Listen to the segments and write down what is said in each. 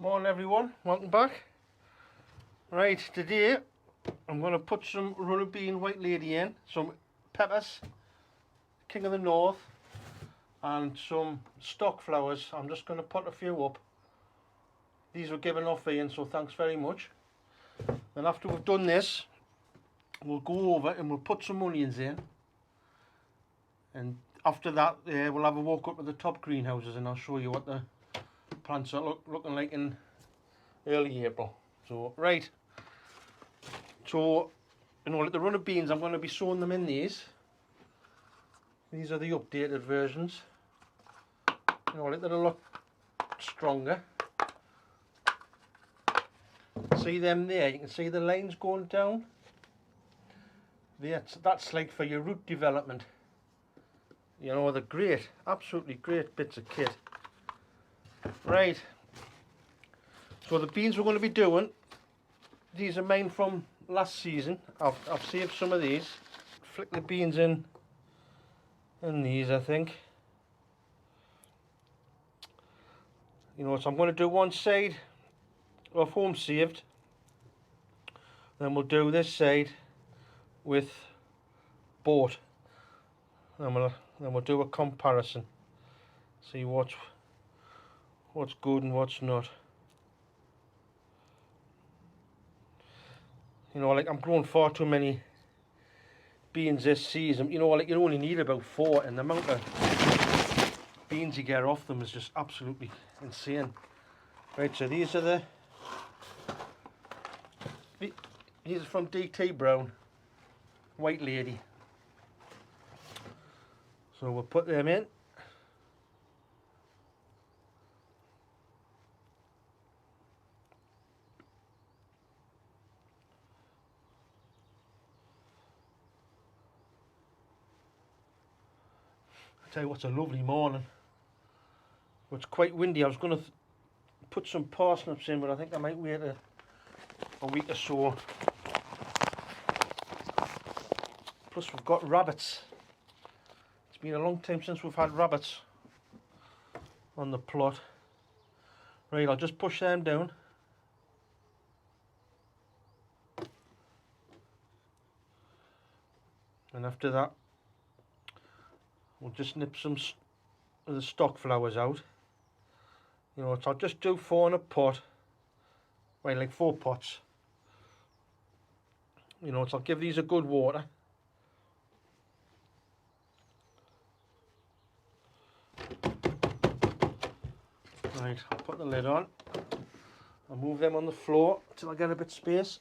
Morning everyone, welcome back. Right, today I'm going to put some runner bean white lady in, some peppers, King of the North, and some stock flowers. I'm just going to put a few up. These were given off Ian, so thanks very much. Then after we've done this, we'll go over and we'll put some onions in. And after that, we'll have a walk up to the top greenhouses and I'll show you what the plants are looking like in early April. So, right. So, like the runner beans, I'm going to be sowing them in these. These are the updated versions. Like they're a lot stronger. See them there? You can see the lines going down. That's like for your root development. They're great, absolutely great bits of kit. Right. So the beans we're going to be doing, these are mine from last season. I've saved some of these. Flick the beans in these, I think. So I'm going to do one side of home saved. Then we'll do this side with bought. Then we'll do a comparison. See what's good and what's not. Like I'm growing far too many beans this season. You only need about 4, and the amount of beans you get off them is just absolutely insane. Right, so these are from DT Brown, White Lady. So we'll put them in. I tell you what's a lovely morning. It's quite windy. I was going to put some parsnips in, but I think I might wait a week or so. Plus we've got rabbits. It's been a long time since we've had rabbits on the plot. Right, I'll just push them down. And after that, we'll just nip some of the stock flowers out. So I'll just do 4 in a pot. Right, like 4 pots. So I'll give these a good water. Right, I'll put the lid on. I'll move them on the floor until I get a bit of space.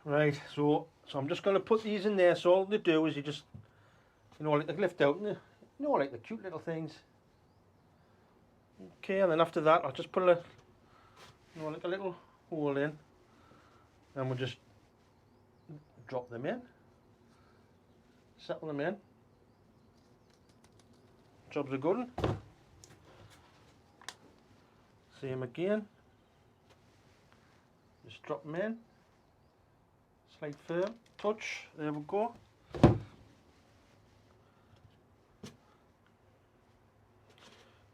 Right, so I'm just going to put these in there. So all they do is you just, like they lift out, and like the cute little things. Okay, and then after that, I'll just put like a little hole in, and we'll just drop them in, settle them in. Job's a good one. Same again. Just drop them in. Slight firm touch. There we go.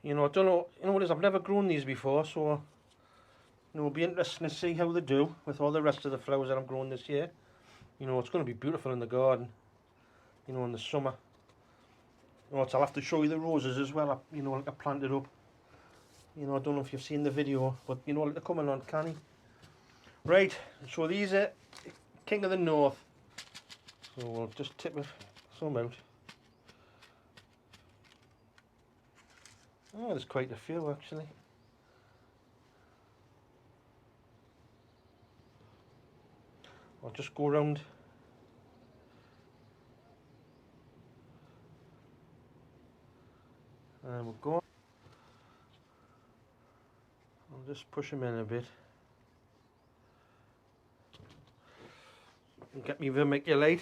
I don't know. What it is? I've never grown these before, so it'll be interesting to see how they do with all the rest of the flowers that I'm growing this year. It's going to be beautiful in the garden. In the summer. I'll have to show you the roses as well. Like I planted up. I don't know if you've seen the video, but like they're coming on canny. Right, so these are King of the North. So we'll just tip some out. Oh, there's quite a few actually. I'll just go around. And we'll go. I'll just push them in a bit. And get me vermiculite.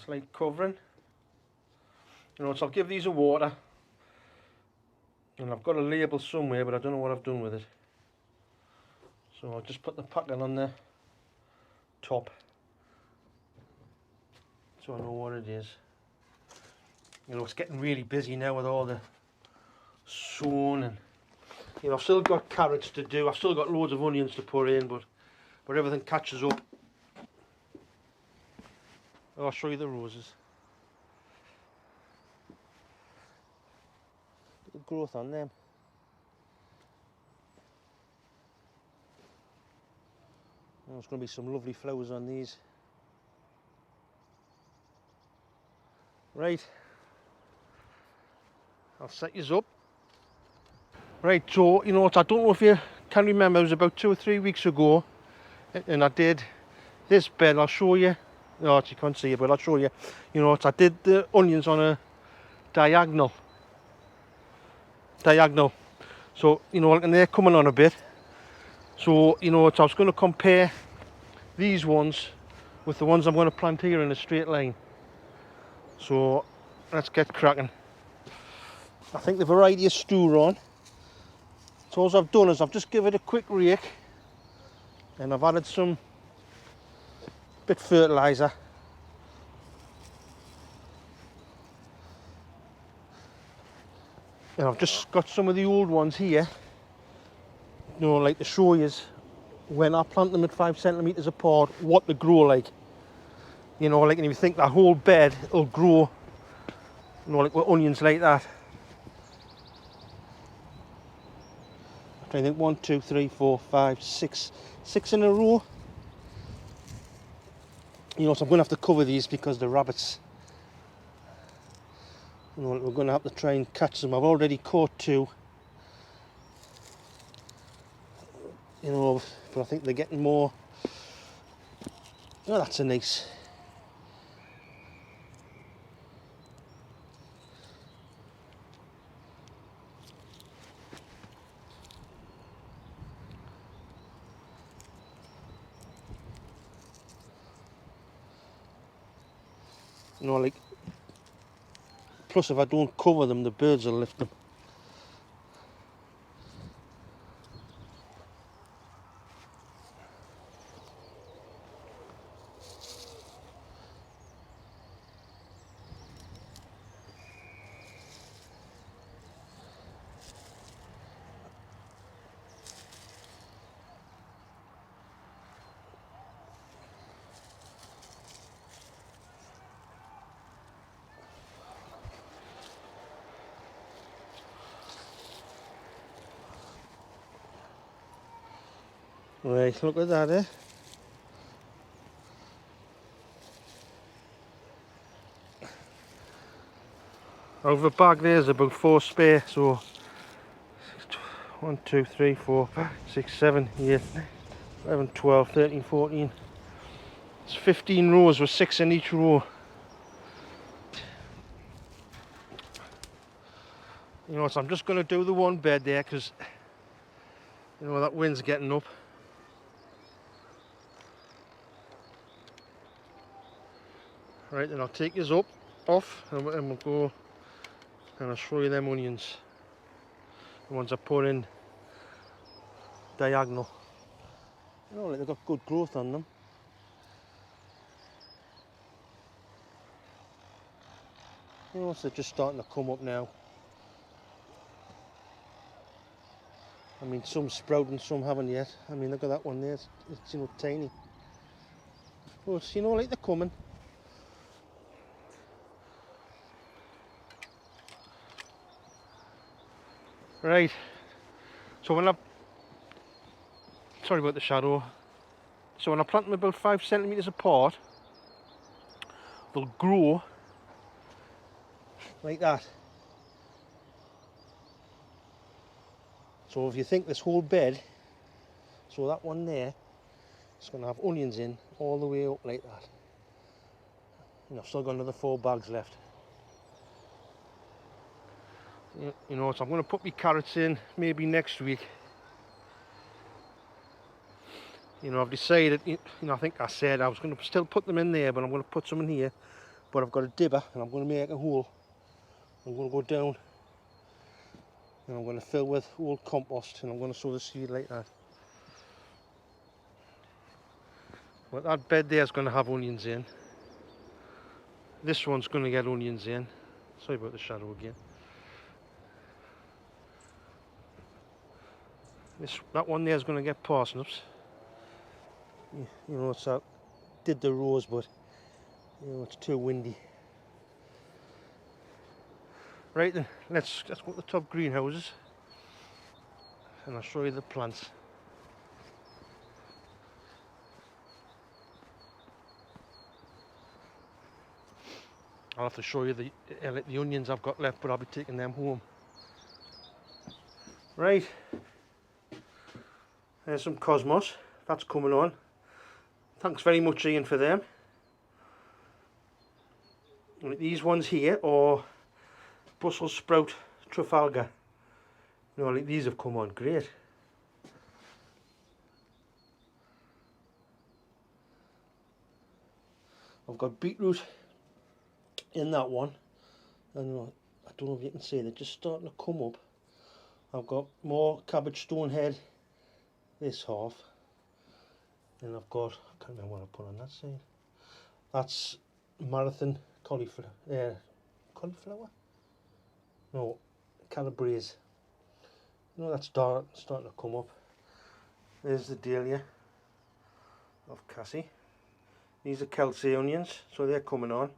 Slight covering. So I'll give these a water. And I've got a label somewhere, but I don't know what I've done with it. So I'll just put the packing on top, so I know what it is. You know, it's getting really busy now with all the sowing, and you know, I've still got carrots to do. I've still got loads of onions to put in, but everything catches up. I'll show you the roses. Good growth on them. Oh, there's going to be some lovely flowers on these. Right, I'll set yous up. Right, so you know what, I don't know if you can remember, it was about 2 or 3 weeks ago, and I did this bed. I'll show you. No, you can't see it, but I'll show you. You know what, I did the onions on a diagonal. So you know, and they're coming on a bit. So you know what, I was going to compare these ones with the ones I'm going to plant here in a straight line. So let's get cracking. I think the variety of stew on. So all I've done is I've just given it a quick rake, and I've added some bit fertiliser. And I've just got some of the old ones here, you know, like to show you when I plant them at 5 centimetres apart, what they grow like. You know, like, and if you think that whole bed will grow, you know, like with onions like that. I think 1, 2, 3, 4, 5, 6 in a row. You know, so I'm going to have to cover these because the rabbits, you know, we're going to have to try and catch them. I've already caught 2. You know, but I think they're getting more. Oh, that's a nice. You know, like, plus if I don't cover them, the birds will lift them. Right, look at that, eh? Over the bag there's about 4 spare, so 1, 2, 3, 4, 5, 6, 7, 8, 11, 12, 13, 14. It's 15 rows with 6 in each row. You know, so I'm just going to do the one bed there because, you know, that wind's getting up. Right, then I'll take this up, off, and we'll go and I'll show you them onions. The ones I put in diagonal. You know, like they've got good growth on them. You know, so they're just starting to come up now. I mean, some sprouting, some haven't yet. I mean, look at that one there, it's you know, tiny. But, you know, like they're coming. Right, so when sorry about the shadow. So when I plant them about 5 centimetres apart, they'll grow like that. So if you think this whole bed, so that one there, it's going to have onions in all the way up like that. And I've still got another 4 bags left. You know, so I'm going to put my carrots in maybe next week. You know, I've decided, you know, I think I said I was going to still put them in there, but I'm going to put some in here. But I've got a dibber and I'm going to make a hole. I'm going to go down and I'm going to fill with old compost and I'm going to sow the seed like that. But that bed there is going to have onions in. This one's going to get onions in. Sorry about the shadow again. That one there is going to get parsnips. You know, it's that did the rows, but you know it's too windy. Right then, let's go to the top greenhouses, and I'll show you the plants. I'll have to show you the onions I've got left, but I'll be taking them home. Right, there's some cosmos. That's coming on. Thanks very much, Ian, for them. And these ones here are Brussels sprout Trafalgar. You know, like these have come on great. I've got beetroot in that one, and I don't know if you can see, they're just starting to come up. I've got more cabbage stonehead this half, and I've got, I can't remember what I put on that side. That's marathon cauliflower. Cauliflower? No, calabrese. You know, that's starting to come up. There's the dahlia of Cassie. These are Kelsey onions, so they're coming on.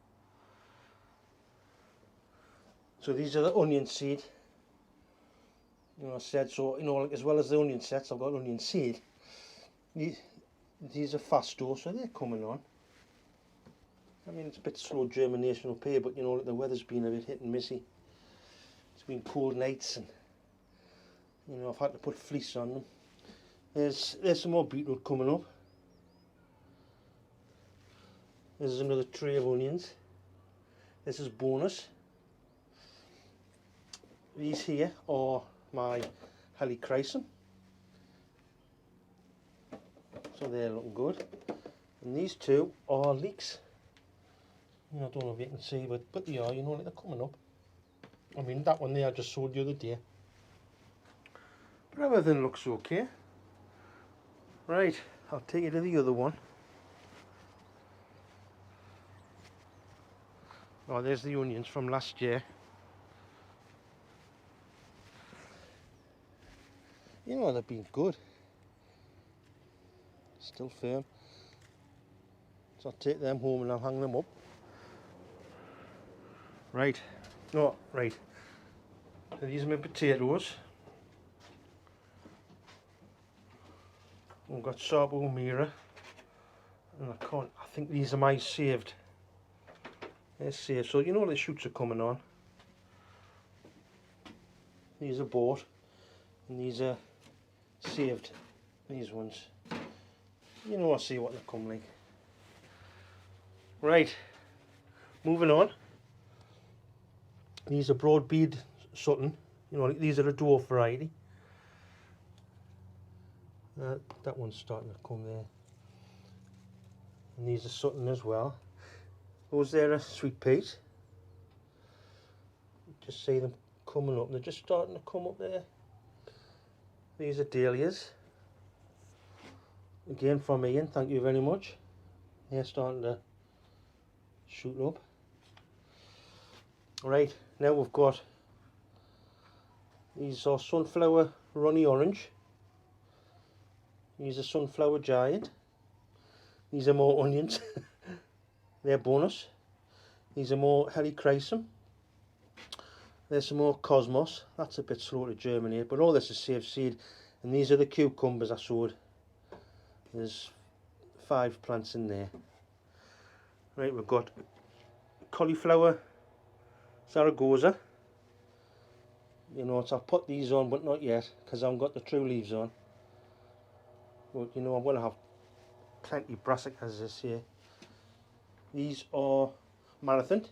So these are the onion seed. You know, I said, so, you know, like, as well as the onion sets, I've got onion seed. These are fasto, so they're coming on. I mean, it's a bit slow germination up here, but you know, the weather's been a bit hit and missy. It's been cold nights, and you know, I've had to put fleece on them. There's some more beetroot coming up. There's another tray of onions. This is bonus. These here are my helichrysum, so they're looking good. And these two are leeks. You know, I don't know if you can see, but they are, you know, they're coming up. I mean, that one there I just sowed the other day. But everything looks okay. Right, I'll take you to the other one. Oh, there's the onions from last year. You know, they've been good. Still firm. So I'll take them home and I'll hang them up. Right. Oh, right. So these are my potatoes. I've got Sabo Mira. And I think these are my saved. They're saved. So you know the shoots are coming on. These are bought. And these are saved. These ones. You know, I see what they come like. Right. Moving on. These are broad bead Sutton. You know, these are a dwarf variety. That one's starting to come there. And these are Sutton as well. Those there are sweet peas. Just see them coming up. They're just starting to come up there. These are dahlias. Again from Ian, thank you very much. They're starting to shoot up. Right, now we've got, these are sunflower runny orange. These are sunflower giant. These are more onions. They're bonus. These are more helichrysum. There's some more cosmos. That's a bit slow to germinate, but all this is saved seed. And these are the cucumbers I sowed. There's 5 plants in there. Right, we've got cauliflower Zaragoza. You know, so I've put these on, but not yet, because I haven't got the true leaves on. But you know, I'm going to have plenty brassicas this year. These are marathon.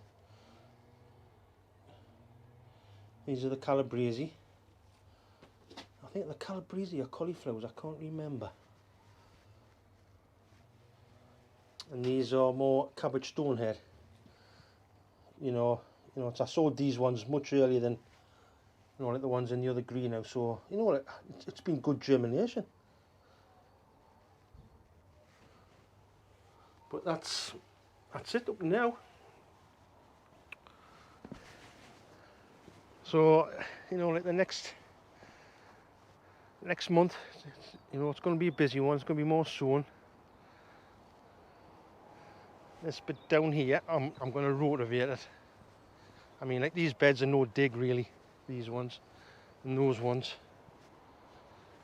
These are the calabrese. I think the calabrese are cauliflowers, I can't remember. And these are more cabbage stonehead. You know, so I sowed these ones much earlier than, you know, like the ones in the other greenhouse. So you know, it's been good germination. But that's it up now. So, you know, like the next month, you know, it's going to be a busy one. It's going to be more soon. This bit down here, I'm going to rotivate it. I mean, like, these beds are no dig really, these ones and those ones.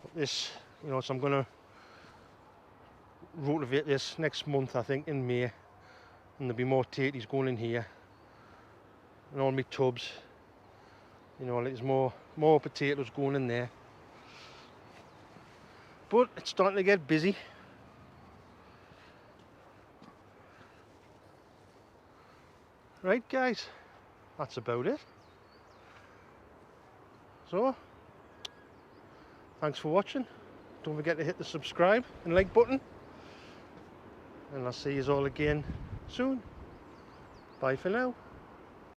But this, you know, so I'm going to rotivate this next month, I think, in May, and there'll be more tatties going in here and all my tubs. You know, there's more potatoes going in there. But it's starting to get busy. Right, guys, that's about it. So, thanks for watching. Don't forget to hit the subscribe and like button. And I'll see you all again soon. Bye for now.